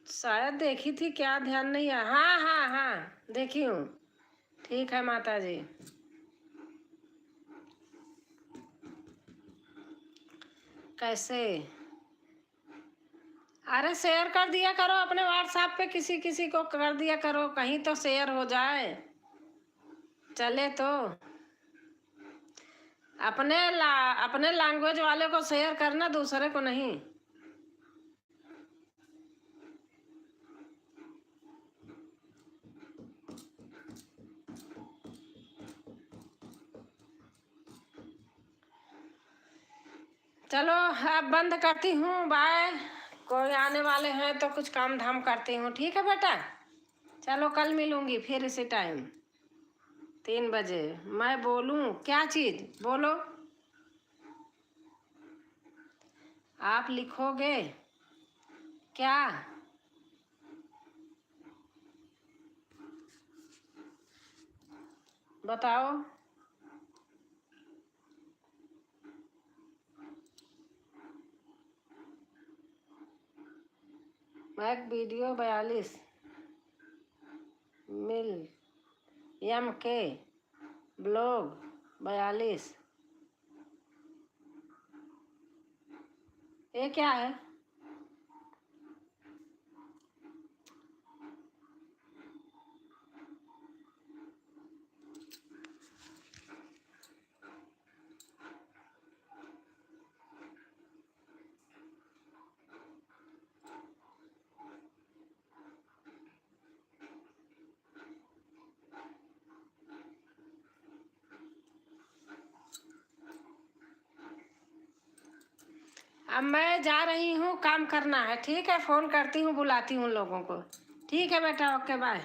शायद देखी थी, क्या ध्यान नहीं है। हाँ हाँ हाँ, देखी हूँ। ठीक है माता जी। कैसे? अरे शेयर कर दिया करो अपने व्हाट्सएप पे, किसी किसी को कर दिया करो, कहीं तो शेयर हो जाए, चले तो। अपने लैंग्वेज वाले को शेयर करना, दूसरे को नहीं। चलो अब बंद करती हूँ, बाय। कोई आने वाले हैं तो कुछ काम धाम करती हूँ, ठीक है बेटा। चलो कल मिलूंगी फिर इसी टाइम, 3 बजे। मैं बोलूँ क्या चीज़, बोलो। आप लिखोगे क्या? बताओ। मैक वीडियो 42 मिल MK ब्लॉग 42। ये क्या है? अब मैं जा रही हूँ, काम करना है। ठीक है, फोन करती हूँ, बुलाती हूँ लोगों को। ठीक है बेटा, ओके बाय।